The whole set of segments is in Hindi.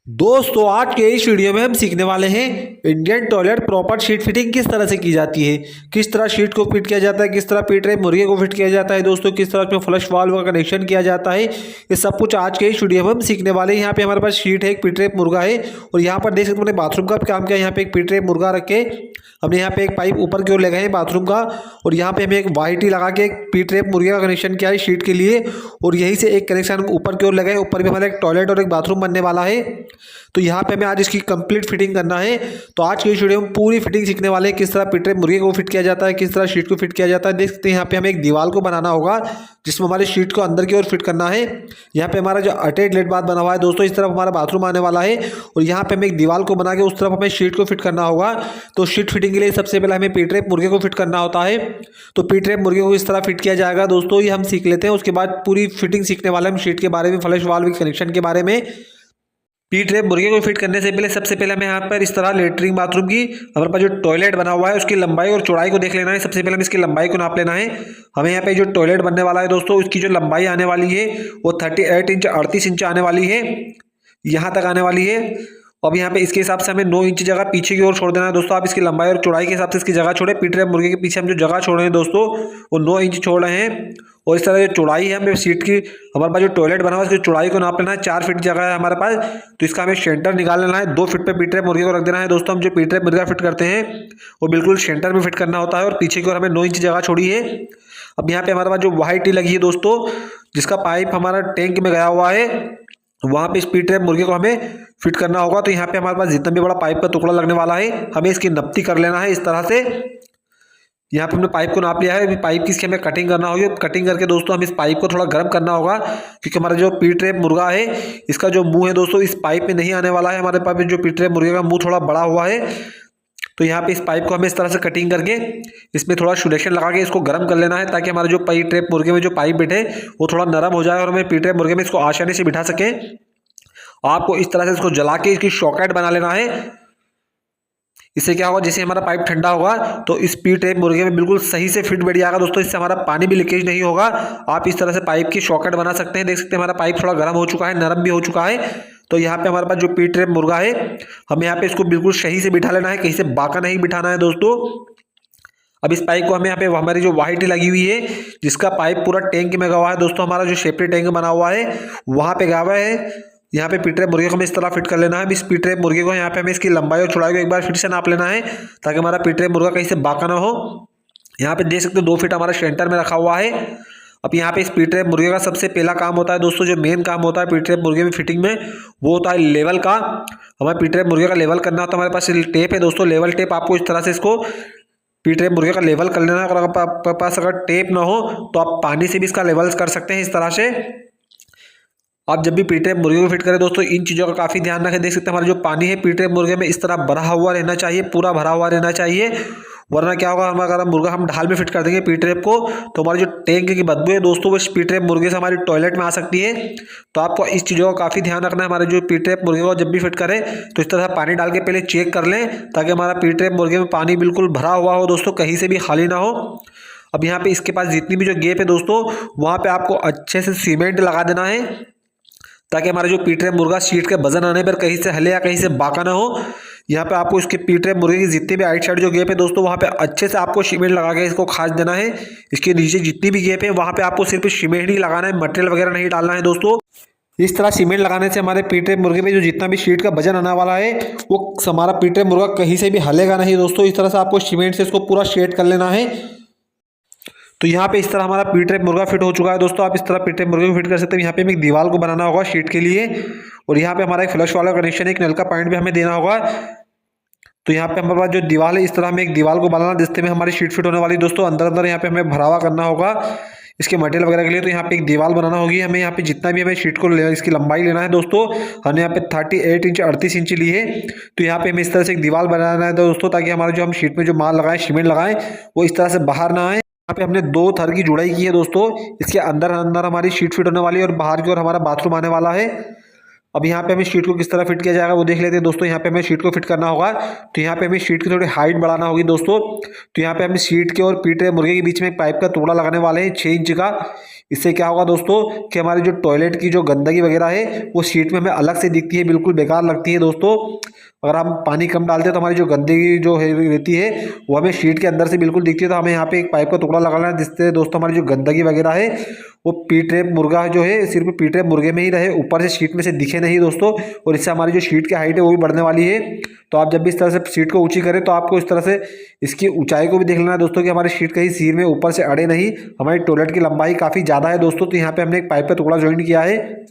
दोस्तों आज के इस वीडियो में हम सीखने वाले हैं Indian toilet proper sheet fitting किस तरह से की जाती है। किस तरह शीट को फिट किया जाता है, किस तरह पीट रहे मुर्गे को फिट किया जाता है दोस्तों, किस तरह उसमें फ्लश वाल्व का कनेक्शन किया जाता है। ये सब कुछ आज के इस वीडियो में हम सीखने वाले हैं। यहाँ पे हमारे पास शीट है, एक पीट रहे मुर्गा है और यहाँ पर देख सकते हैं बाथरूम का काम किया। यहाँ पे एक पीट रहे मुर्गा रखे हमने यहाँ पे एक पाइप ऊपर की ओर लगाए हैं बाथरूम का और यहाँ पे हमें एक वाई टी लगा के एक पीट रहे मुर्गे का कनेक्शन किया है शीट के लिए और यहीं से एक कनेक्शन ऊपर की ओर लगाए। ऊपर भी हमारा एक टॉयलेट और एक बाथरूम बनने वाला है। तो यहाँ पे हमें आज इसकी कंप्लीट फिटिंग करना है। तो आज की इस वीडियो में पूरी फिटिंग सीखने वाले हैं, किस तरह पीट रहे मुर्गे को फिट किया जाता है, किस तरह शीट को फिट किया जाता है। देख सकते हैं यहाँ पे हमें एक दीवार को बनाना होगा जिसमें हमारे शीट को अंदर की ओर फिट करना है। यहाँ पे हमारा जो अटैच लेट बाथ बना हुआ है दोस्तों, इस तरफ हमारा बाथरूम आने वाला है और यहाँ पे हमें एक दीवार को बना के उस तरफ हमें शीट को फिट करना होगा। तो शीट फिटिंग के लिए सबसे पहले हमें पीट रहे मुर्गे को फिट करना होता है। तो पीट रहे मुर्गे को इस तरह फिट किया जाएगा दोस्तों, ये हम सीख लेते हैं। उसके बाद पूरी फिटिंग सीखने वाले हम शीट के बारे में, फ्लश वाल्व के कनेक्शन के बारे में। पीट रहे मुर्गे को फिट करने से पहले सबसे पहले हमें यहाँ पर इस तरह लेटरिन बाथरूम की हमारे पास जो टॉयलेट बना हुआ है उसकी लंबाई और चौड़ाई को देख लेना है। सबसे पहले हमें इसकी लंबाई को नाप लेना है। हमें यहाँ पे जो टॉयलेट बनने वाला है दोस्तों उसकी जो लंबाई आने वाली है वो 38 इंच 38 इंच आने वाली है, यहाँ तक आने वाली है। अब यहाँ पे इसके हिसाब से हमें 9 इंच जगह पीछे की ओर छोड़ देना है दोस्तों। आप इसकी लंबाई और चौड़ाई के हिसाब से इसकी जगह छोड़े। पीट रहे मुर्गे के पीछे हम जो जगह छोड़ रहे हैं दोस्तों वो 9 इंच छोड़ रहे हैं। और इस तरह जो चौड़ाई है हमें सीट की, हमारे पास जो टॉयलेट बना हुआ है उसकी चौड़ाई को नाप लेना है। 4 फीट जगह है हमारे पास, तो इसका हमें सेंटर निकाल लेना है। 2 फीट पे पीट रहे मुर्गे को रख देना है दोस्तों। हम जो पीट रहे मुर्गा फिट करते हैं वो बिल्कुल सेंटर में फिट करना होता है और पीछे की ओर हमें 9 इंच जगह छोड़ी है। अब यहाँ पे हमारे पास जो वाई टी लगी है दोस्तों, जिसका पाइप हमारा टैंक में गया हुआ है, वहाँ पे इस पीट रहे मुर्गे को हमें फिट करना होगा। तो यहाँ पे हमारे पास जितना भी बड़ा पाइप का टुकड़ा लगने वाला है हमें इसकी नपती कर लेना है इस तरह से। यहाँ पे हमने पाइप को नाप लिया है। अभी पाइप की इसकी हमें कटिंग करना होगी। कटिंग करके दोस्तों हम इस पाइप को थोड़ा गर्म करना होगा क्योंकि हमारा जो पीट रहे मुर्गा है इसका जो मुंह है दोस्तों इस पाइप में नहीं आने वाला है। हमारे पास जो पीट रहे मुर्गे का मुंह थोड़ा बड़ा हुआ है, तो यहाँ पे इस पाइप को हमें इस तरह से कटिंग करके इसमें थोड़ा सुलेशन लगा के इसको गर्म कर लेना है ताकि हमारे जो पीट रहे मुर्गे में जो पाइप बैठे वो थोड़ा नरम हो जाए और हमें पीट रहे मुर्गे में इसको आसानी से बिठा सके। आपको इस तरह से इसको जला के इसकी सॉकेट बना लेना है। इससे क्या होगा, जैसे हमारा पाइप ठंडा होगा तो इस पीट रहे मुर्गे में बिल्कुल सही से फिट बैठ जाएगा दोस्तों। इससे हमारा पानी भी लीकेज नहीं होगा। आप इस तरह से पाइप की सॉकेट बना सकते हैं। देख सकते हैं हमारा पाइप थोड़ा गर्म हो चुका है, नरम भी हो चुका है। तो यहाँ पे हमारे पास जो पीट रहे मुर्गा है हमें यहाँ पे इसको बिल्कुल सही से बिठा लेना है, कहीं से बाका नहीं बिठाना है दोस्तों। अब इस पाइप को हमें यहाँ पे हमारी जो वाई टी लगी हुई है जिसका पाइप पूरा टैंक में गया हुआ है दोस्तों, हमारा जो सेपरेट टैंक बना हुआ है वहाँ पे गया हुआ है। यहाँ पे पीट रहे मुर्गे को हमें इस तरह फिट कर लेना है। इस पीट रहे मुर्गे को यहाँ पे हमें इसकी लंबाई और चौड़ाई को एक बार फिर से नाप लेना है ताकि हमारा पीट रहे मुर्गा कहीं से बाका ना हो। यहाँ पे देख सकते हो 2 फीट हमारा सेंटर में रखा हुआ है। अब यहाँ पे इस पीट रहे मुर्गे का सबसे पहला काम होता है दोस्तों, जो मेन काम होता है पीट रहे मुर्गे में फिटिंग में, वो होता है लेवल का। हमें पीट रहे मुर्गे का लेवल करना होता है। हमारे पास टेप है दोस्तों, लेवल टेप। आपको इस तरह से इसको पीट रहे मुर्गे का लेवल कर लेना है। अगर आपके पास अगर टेप ना हो तो आप पानी से भी इसका लेवल कर सकते हैं इस तरह से। आप जब भी पीट रहे मुर्गे को फिट करें दोस्तों इन चीज़ों का काफ़ी ध्यान रखें। देख सकते हैं हमारा जो पानी है पीट रहे मुर्गे में इस तरह भरा हुआ रहना चाहिए, पूरा भरा हुआ रहना चाहिए। वरना क्या होगा, हमारा अगर मुर्गा हम ढाल में फिट कर देंगे पीट रेप को तो हमारी जो टैंक की बदबू है दोस्तों वो पीट रेप मुर्गे से हमारी टॉयलेट में आ सकती है। तो आपको इस चीज़ों का काफ़ी ध्यान रखना है। हमारे जो पीट रेप मुर्गे को जब भी फिट करें तो इस तरह पानी डाल के पहले चेक कर लें ताकि हमारा पीट रेप मुर्गे में पानी बिल्कुल भरा हुआ हो दोस्तों, कहीं से भी खाली ना हो। अब यहाँ पे इसके पास जितनी भी जो गैप है दोस्तों वहाँ पे आपको अच्छे से सीमेंट लगा देना है ताकि हमारा जो पीट रहे मुर्गा शीट के वजन आने पर कहीं से हिले या कहीं से बाका ना हो। यहाँ पे आपको इसके पीट रहे मुर्गे की जितनी भी आइट साइड जो गैप है दोस्तों वहाँ पे अच्छे से आपको सीमेंट लगा के इसको खास देना है। इसके नीचे जितनी भी गैप है वहाँ पे आपको सिर्फ सीमेंट ही लगाना है, मटेरियल वगैरह नहीं डालना है दोस्तों। इस तरह सीमेंट लगाने से हमारे पीट रहे मुर्गे में जो जितना भी शीट का वजन आने वाला है वो हमारा पीट रहे मुर्गा कहीं से भी हलेगा नहीं दोस्तों। इस तरह से आपको सीमेंट से इसको पूरा शेड कर लेना है। तो यहाँ पे इस तरह हमारा पीट रहे मुर्गा फिट हो चुका है दोस्तों। आप इस तरह पीट रहे मुर्गे को फिट कर सकते हैं। यहाँ पे हमें एक दीवार को बनाना होगा शीट के लिए और यहाँ पे हमारा एक फ्लश वाला कनेक्शन, एक नल का पॉइंट भी हमें देना होगा। तो यहाँ पे हमारे पास जो दीवार है इस तरह हमें एक दीवार को बनाना जिससे में हमारी शीट फिट होने वाली दोस्तों। अंदर अंदर यहाँ पे हमें भरावा करना होगा इसके मटेरियल वगैरह के लिए। तो यहाँ पे एक दीवार बनाना होगी हमें। यहाँ पे जितना भी हमें शीट को इसकी लंबाई लेना है दोस्तों, हमने यहाँ पे 38 इंच 38 इंच ली है। तो यहाँ पे हमें इस तरह से एक दीवार बनाना है दोस्तों ताकि हमारे जो हम शीट में जो माल लगाए सीमेंट लगाएं वो इस तरह से बाहर ना आए। यहाँ पे हमने 2 थर की जुड़ाई की है दोस्तों। इसके अंदर अंदर हमारी शीट फिट होने वाली है और बाहर की ओर हमारा बाथरूम आने वाला है। अब यहाँ पे हमें शीट को किस तरह फिट किया जाएगा वो देख लेते हैं दोस्तों। यहाँ पे हमें शीट को फिट करना होगा तो यहाँ पे हमें शीट की थोड़ी हाइट बढ़ाना होगी दोस्तों। तो यहाँ पे हम शीट के और पीट रहे मुर्गे के बीच में एक पाइप का टुकड़ा लगाने वाले हैं 6 इंच का। इससे क्या होगा दोस्तों कि हमारी जो टॉयलेट की जो गंदगी वगैरह है वो शीट में हमें अलग से दिखती है, बिल्कुल बेकार लगती है दोस्तों। अगर हम पानी कम डालते हैं तो हमारी जो गंदगी जो है रहती है वो हमें शीट के अंदर से बिल्कुल दिखती है। तो हमें यहाँ पे एक पाइप का टुकड़ा लगाना है जिससे दोस्तों हमारी जो गंदगी वगैरह है वो पीटरेप मुर्गा जो है सिर्फ पीटरेप मुर्गे में ही रहे, ऊपर से शीट में से दिखे नहीं दोस्तों। और इससे हमारी जो शीट की हाइट है वो भी बढ़ने वाली है। तो आप जब भी इस तरह से शीट को ऊंची करें तो आपको इस तरह से इसकी ऊंचाई को भी देख लेना है दोस्तों कि हमारी शीट कहीं सिर में ऊपर से अड़े नहीं। हमारी टॉयलेट की लंबाई काफ़ी ज़्यादा है दोस्तों। तो यहाँ पे हमने एक पाइप का टुकड़ा ज्वाइन किया है।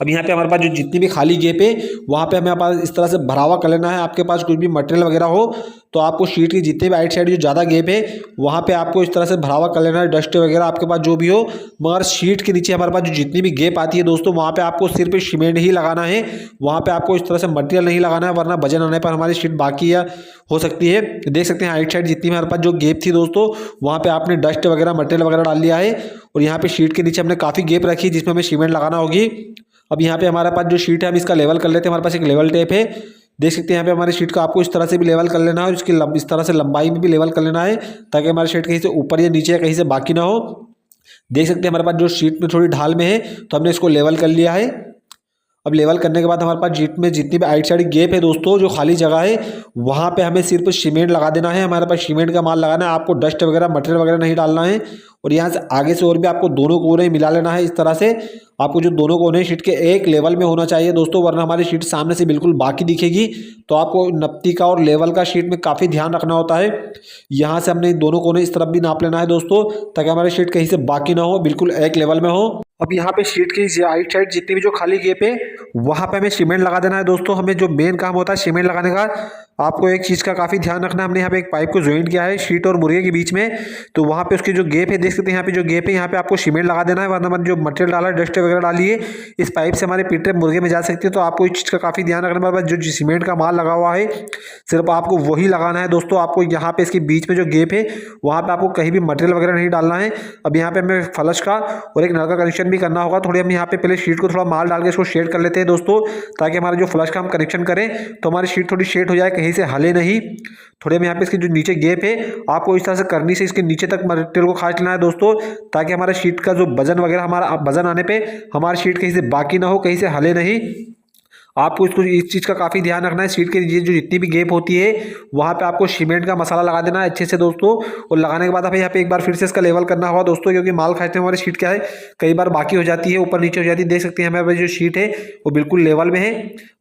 अब यहाँ पे हमारे पास जो जितनी भी खाली गैप है वहाँ पे हमें पास इस तरह से भरावा कर लेना है। आपके पास कुछ भी मटेरियल वगैरह हो तो आपको शीट की जितने भी आइट साइड जो ज़्यादा गैप है वहाँ पे आपको इस तरह से भरावा कर लेना है, डस्ट वगैरह आपके पास जो भी हो। मगर शीट के नीचे हमारे पास जो जितनी भी गैप आती है दोस्तों वहाँ पे आपको सिर्फ सीमेंट ही लगाना है, वहाँ पे आपको इस तरह से मटेरियल नहीं लगाना है, वरना वजन आने पर हमारी शीट बाकी या हो सकती है। देख सकते हैं आइट साइड जितनी हमारे पास जो गैप थी दोस्तों वहाँ पे आपने डस्ट वगैरह मटेरियल वगैरह डाल लिया है। और यहाँ पे शीट के नीचे हमने काफ़ी गैप रखी है जिसमें हमें सीमेंट लगाना होगी। अब यहाँ पे हमारे पास जो शीट है हम इसका लेवल कर लेते हैं। हमारे पास एक लेवल टेप है, देख सकते हैं यहाँ पे हमारी शीट को आपको इस तरह से भी लेवल कर लेना है और इसकी इस तरह से लंबाई में भी लेवल कर लेना है ताकि हमारी शीट कहीं से ऊपर या नीचे या कहीं से बाकी ना हो। देख सकते हैं हमारे पास जो शीट में थोड़ी ढाल में है तो हमने इसको लेवल कर लिया है। अब लेवल करने के बाद हमारे पास शीट में जितनी भी आइट साइड गैप है दोस्तों जो खाली जगह है वहाँ पे हमें सिर्फ सीमेंट लगा देना है। हमारे पास सीमेंट का माल लगाना है, आपको डस्ट वगैरह मटेरियल वगैरह नहीं डालना है। और यहाँ से आगे से और भी आपको दोनों कोने मिला लेना है इस तरह से। आपको जो दोनों कोने शीट के एक लेवल में होना चाहिए दोस्तों, वरना हमारी शीट सामने से बिल्कुल बाकी दिखेगी। तो आपको नप्ती का और लेवल का शीट में काफ़ी ध्यान रखना होता है। यहाँ से हमने दोनों कोने इस तरफ भी नाप लेना है दोस्तों ताकि हमारी शीट कहीं से बाकी ना हो, बिल्कुल एक लेवल में हो। अब यहाँ पे शीट की राइट साइड जितनी भी जो खाली गैप है वहाँ पे हमें सीमेंट लगा देना है दोस्तों। हमें जो मेन काम होता है सीमेंट लगाने का, आपको एक चीज़ का काफ़ी ध्यान रखना है। हमने यहाँ पे एक पाइप को ज्वाइन किया है शीट और मुर्गे के बीच में, तो वहाँ पे उसकी जो गैप है देख सकते हैं यहाँ पे जो गैप है यहाँ पे आपको सीमेंट लगा देना है, वरना जो मटेरियल डाला है डस्ट वगैरह डाली है इस पाइप से हमारे पीटे मुर्गे में जा सकती है। तो आपको इस चीज़ का काफ़ी ध्यान रखना है। जो सीमेंट का माल लगा हुआ है सिर्फ आपको वही लगाना है दोस्तों। आपको यहाँ पे इसके बीच में जो गैप है वहाँ पे आपको कहीं भी मटेरियल वगैरह नहीं डालना है। अब यहाँ पे हमें फ्लश का और एक नल का कनेक्शन भी करना होगा। थोड़ी हम यहाँ पे पहले शीट को थोड़ा माल डाल के इसको शेड कर लेते हैं दोस्तों, ताकि हमारा जो फ्लश का हम कनेक्शन करें तो हमारी शीट थोड़ी शेड हो जाए, कहीं से हले नहीं। थोड़े हम यहाँ पे इसके जो नीचे गैप है आपको इस तरह से करनी से इसके नीचे तक मटेरियल को खाच लेना है दोस्तों, ताकि हमारे शीट का जो वजन वगैरह हमारा वजन आने पे हमारी शीट कहीं से बाकी ना हो, कहीं से हले नहीं। आपको इसको इस चीज़ का काफ़ी ध्यान रखना है। शीट के नीचे जो जितनी भी गैप होती है वहाँ पे आपको सीमेंट का मसाला लगा देना है अच्छे से दोस्तों। और लगाने के बाद हमें यहाँ पे एक बार फिर से इसका लेवल करना होगा दोस्तों, क्योंकि माल खाते में हमारी शीट क्या है कई बार बाकी हो जाती है, ऊपर नीचे हो जाती है। देख सकते हैं हमारे जो शीट है वो बिल्कुल लेवल में है।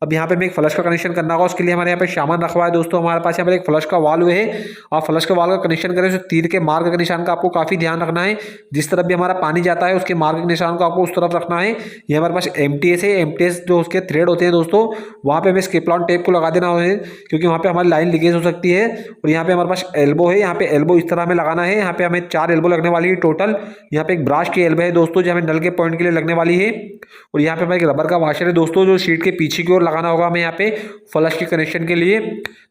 अब यहाँ पे हमें एक फ्लश का कनेक्शन करना होगा, उसके लिए हमारे यहाँ पे सामान रखवा है दोस्तों। हमारे पास यहाँ पर एक फ्लश का वाल्व है। आप फ्लश का वाल्व का कनेक्शन करें तो तीर के मार्क के निशान का आपको काफ़ी ध्यान रखना है। जिस तरफ भी हमारा पानी जाता है उसके मार्क के निशान को आपको उस तरफ रखना है। ये हमारे पास MTS है, MTS जो उसके थ्रेड होते हैं दोस्तों वहाँ पे हमें स्केपलॉन टेप को लगा देना है, क्योंकि वहाँ पे हमारी लाइन लीकेज हो सकती है। और यहाँ पे हमारे पास एल्बो है, यहाँ पे एल्बो इस तरह हमें लगाना है। यहाँ पे हमें 4 एल्बो लगने वाली है टोटल। यहाँ पे एक ब्राश की एल्बो है दोस्तों जो हमें नल के पॉइंट के लिए लगने वाली है। और यहाँ पे हमें एक रबर का वाशर है दोस्तों जो शीट के पीछे की ओर लगाना होगा हमें यहाँ पे फ्लश के कनेक्शन के लिए।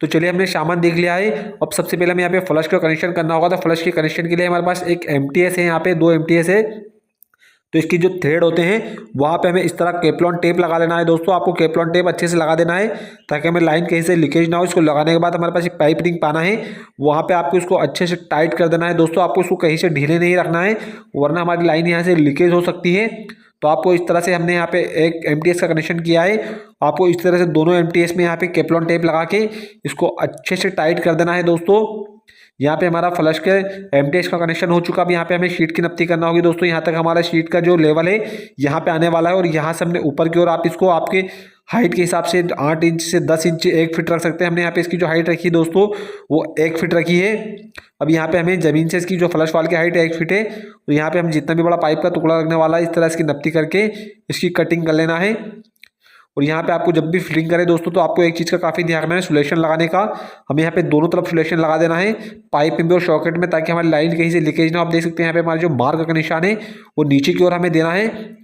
तो चलिए हमने सामान देख लिया है। अब सबसे पहले हमें यहाँ पे फ्लश का कनेक्शन करना होगा। तो फ्लश के कनेक्शन के लिए हमारे पास एक MTS है, यहाँ पे 2 MTS है। तो इसकी जो थ्रेड होते हैं वहाँ पे हमें इस तरह केपलॉन टेप लगा लेना है दोस्तों। आपको केपलॉन टेप अच्छे से लगा देना है ताकि हमें लाइन कहीं से लीकेज ना हो। इसको लगाने के बाद हमारे पास एक पाइप रिंग पाना है, वहाँ पे आपको इसको अच्छे से टाइट कर देना है दोस्तों। आपको इसको कहीं से ढीले नहीं रखना है, वरना हमारी लाइन यहाँ से लीकेज हो सकती है। तो आपको इस तरह से हमने यहाँ पे एक MTS का कनेक्शन किया है। आपको इस तरह से दोनों MTS में यहाँ पे केपलॉन टेप लगा के इसको अच्छे से टाइट कर देना है दोस्तों। यहाँ पे हमारा फ्लश के MTS का कनेक्शन हो चुका। अब यहाँ पे हमें शीट की नप्ती करना होगी दोस्तों। यहाँ तक हमारा शीट का जो लेवल है यहाँ पे आने वाला है, और यहाँ से हमने ऊपर की ओर आप इसको आपके हाइट के हिसाब से 8 इंच से 10 इंच 1 फीट रख सकते हैं। हमने यहाँ पे इसकी जो हाइट रखी है दोस्तों वो 1 फीट रखी है। अब यहाँ पे हमें ज़मीन से इसकी जो फ्लश वाल की हाइट 1 फीट है, तो यहाँ पे हम जितना भी बड़ा पाइप का टुकड़ा लगने वाला है इस तरह इसकी नप्ती करके इसकी कटिंग कर लेना है। और यहाँ पे आपको जब भी फिटिंग करें दोस्तों तो आपको एक चीज़ का काफ़ी ध्यान रखना है, सुलेशन लगाने का। हमें यहाँ पे दोनों तरफ सुलेशन लगा देना है, पाइप में भी और सॉकेट में, ताकि हमारी लाइन कहीं से लीकेज ना हो। आप देख सकते हैं यहाँ पे हमारा जो मार्क का निशान है वो नीचे की ओर हमें देना है।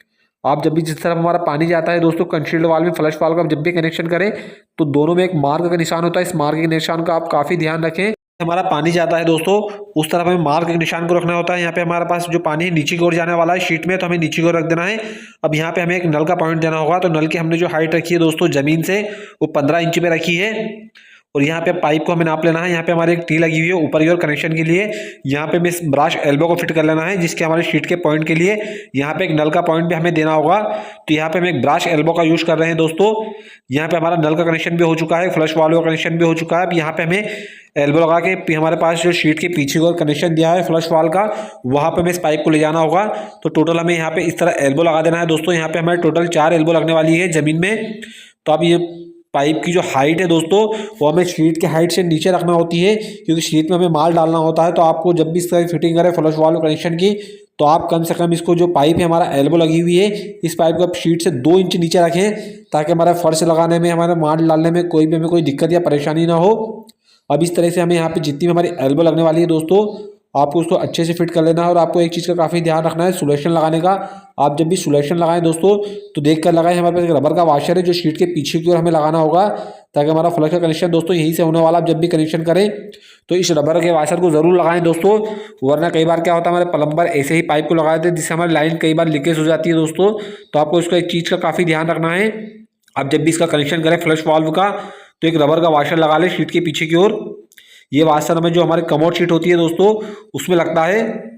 आप जब भी जिस तरफ हमारा पानी जाता है दोस्तों कंसील्ड वाल में फ्लश वाल का जब भी कनेक्शन करें तो दोनों में एक मार्क का निशान होता है। इस मार्क के निशान का आप काफ़ी ध्यान रखें। हमारा पानी जाता है दोस्तों उस तरफ हमें मार्क के निशान को रखना होता है। यहाँ पे हमारे पास जो पानी है नीचे की ओर जाने वाला है शीट में, तो हमें नीचे की ओर रख देना है। अब यहाँ पे हमें एक नल का पॉइंट देना होगा। तो नल की हमने जो हाइट रखी है दोस्तों जमीन से वो 15 इंच पे रखी है। और यहाँ पे पाइप को हमें नाप लेना है। यहाँ पे हमारी एक टी लगी हुई है ऊपर की ओर कनेक्शन के लिए। यहाँ पे हमें ब्रश एल्बो को फिट कर लेना है जिसके हमारे शीट के पॉइंट के लिए यहाँ पे एक नल का पॉइंट भी हमें देना होगा। तो यहाँ पे हम एक ब्रश एल्बो का यूज कर रहे हैं दोस्तों। यहाँ पे हमारा नल का कनेक्शन भी हो चुका है, फ्लश वाल्व का कनेक्शन भी हो चुका है। अब यहाँ पे हमें एल्बो लगा के हमारे पास जो शीट के पीछे की ओर कनेक्शन दिया है फ्लश वाल्व का, वहाँ पे हमें इस पाइप को ले जाना होगा। तो टोटल हमें यहाँ पे इस तरह एल्बो लगा देना है दोस्तों। यहाँ पे हमारे टोटल 4 एल्बो लगने वाली है जमीन में। तो अब ये पाइप की जो हाइट है दोस्तों वो हमें शीट के हाइट से नीचे रखना होती है, क्योंकि शीट में हमें माल डालना होता है। तो आपको जब भी इस तरह फिटिंग करें फ्लश वाल्व कनेक्शन की, तो आप कम से कम इसको जो पाइप है हमारा एल्बो लगी हुई है इस पाइप को आप शीट से 2 इंच नीचे रखें, ताकि हमारा फर्श लगाने में, हमारे माल डालने में हमें कोई दिक्कत या परेशानी ना हो। अब इस तरह से हमें यहाँ पे जितनी भी हमारी एल्बो लगने वाली है दोस्तों, आपको उसको अच्छे से फिट कर लेना है। और आपको एक चीज़ का काफ़ी ध्यान रखना है सुलेशन लगाने का। आप जब भी सुलेशन लगाएं दोस्तों तो देख कर लगाएं। हमारे पास एक रबर का वाशर है जो शीट के पीछे की ओर हमें लगाना होगा, ताकि हमारा फ्लश का कनेक्शन दोस्तों यहीं से होने वाला। आप जब भी कनेक्शन करें तो इस रबर के वाशर को ज़रूर लगाएं दोस्तों, वरना कई बार क्या होता है हमारे प्लम्बर ऐसे ही पाइप को लगा देते हैं जिससे हमारी लाइन कई बार लीकेज हो जाती है दोस्तों। तो आपको इसका एक चीज़ का काफ़ी ध्यान रखना है। आप जब भी इसका कनेक्शन करें फ्लश वाल्व का, तो एक रबर का वाशर लगा लें शीट के पीछे की ओर। ये वाशर हमें जो हमारी कमोड शीट होती है दोस्तों उसमें लगता है।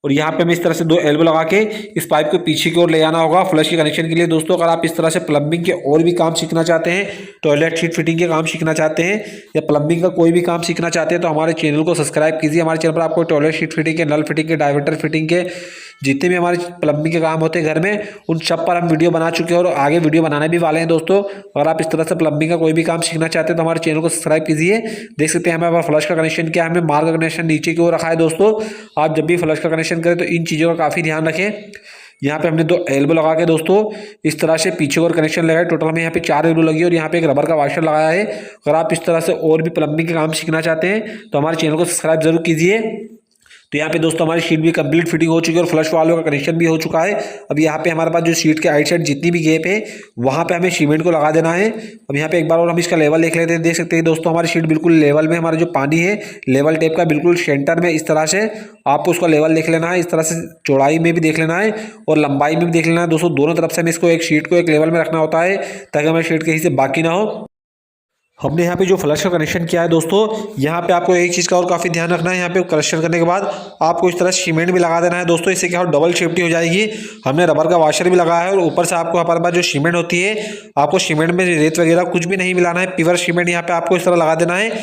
और यहाँ पे हमें इस तरह से 2 एल्बो लगा के इस पाइप को पीछे की ओर ले जाना होगा फ्लश के कनेक्शन के लिए दोस्तों। अगर आप इस तरह से प्लम्बिंग के और भी काम सीखना चाहते हैं, टॉयलेट शीट फिटिंग के काम सीखना चाहते हैं या प्लम्बिंग का कोई भी काम सीखना चाहते हैं, तो हमारे चैनल को सब्सक्राइब कीजिए। हमारे चैनल पर आपको टॉयलेट शीट फिटिंग के, नल फिटिंग के, डाइवर्टर फिटिंग के, जितने भी हमारे प्लम्बिंग के काम होते हैं घर में, उन सब पर हम वीडियो बना चुके हैं और आगे वीडियो बनाने भी वाले हैं दोस्तों। अगर आप इस तरह से प्लम्बिंग का कोई भी काम सीखना चाहते हैं तो हमारे चैनल को सब्सक्राइब कीजिए। देख सकते हैं हमें फ्लश का कनेक्शन क्या है, हमने मार्क का कनेक्शन नीचे की ओर रखा है दोस्तों। आप जब भी फ्लश का कनेक्शन करें तो इन चीज़ों का काफ़ी ध्यान रखें। यहाँ पे हमने 2 एल्बो लगा के दोस्तों इस तरह से पीछे और कनेक्शन लगाए। टोटल हमें यहाँ पे 4 एल्बो लगी है और यहाँ पे एक रबर का वाशर लगाया है। अगर आप इस तरह से और भी प्लम्बिंग के काम सीखना चाहते हैं तो हमारे चैनल को सब्सक्राइब जरूर कीजिए। तो यहाँ पे दोस्तों हमारी शीट भी कंप्लीट फिटिंग हो चुकी है और फ्लश वाल्व का कनेक्शन भी हो चुका है। अब यहाँ पे हमारे पास जो शीट के आइट साइड जितनी भी गैप है वहाँ पे हमें सीमेंट को लगा देना है। अब यहाँ पे एक बार और हम इसका लेवल देख लेते हैं। देख सकते हैं दोस्तों हमारी शीट बिल्कुल लेवल में, हमारा जो पानी है लेवल टेप का बिल्कुल सेंटर में, इस तरह से आपको उसका लेवल देख लेना है। इस तरह से चौड़ाई में भी देख लेना है और लंबाई में भी देख लेना है दोस्तों। दोनों तरफ से हमें इसको एक शीट को एक लेवल में रखना होता है ताकि हमारी शीट कहीं से बाकी ना हो। हमने यहाँ पे जो फ्लश का कनेक्शन किया है दोस्तों, यहाँ पे आपको एक चीज़ का और काफ़ी ध्यान रखना है। यहाँ पे कनेक्शन करने के बाद आपको इस तरह सीमेंट भी लगा देना है दोस्तों। इससे क्या हो, डबल सेफ्टी हो जाएगी। हमने रबर का वाशर भी लगाया है और ऊपर से आपको हमारे पास जो सीमेंट होती है, आपको सीमेंट में रेत वगैरह कुछ भी नहीं मिलाना है। प्योर सीमेंट यहाँ पे आपको इस तरह लगा देना है।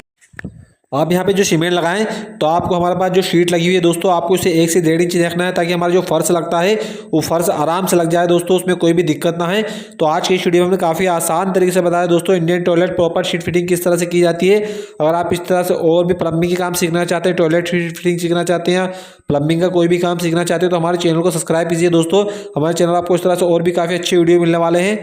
आप यहाँ पे जो सीमेंट लगाएं तो आपको हमारे पास जो शीट लगी हुई है दोस्तों, आपको इसे 1 से 1.5 इंच रखना है ताकि हमारा जो फर्श लगता है वो फर्श आराम से लग जाए दोस्तों, उसमें कोई भी दिक्कत ना है। तो आज की इस वीडियो में हमने काफ़ी आसान तरीके से बताया दोस्तों Indian toilet proper sheet fitting किस तरह से की जाती है। अगर आप इस तरह से और भी प्लम्बिंग के काम सीखना चाहते हैं, टॉयलेट शीट फिटिंग सीखना चाहते हैं, प्लम्बिंग का कोई भी काम सीखना चाहते हैं, तो हमारे चैनल को सब्सक्राइब कीजिए दोस्तों। हमारे चैनल आपको इस तरह से और भी काफ़ी अच्छे वीडियो मिलने वाले हैं।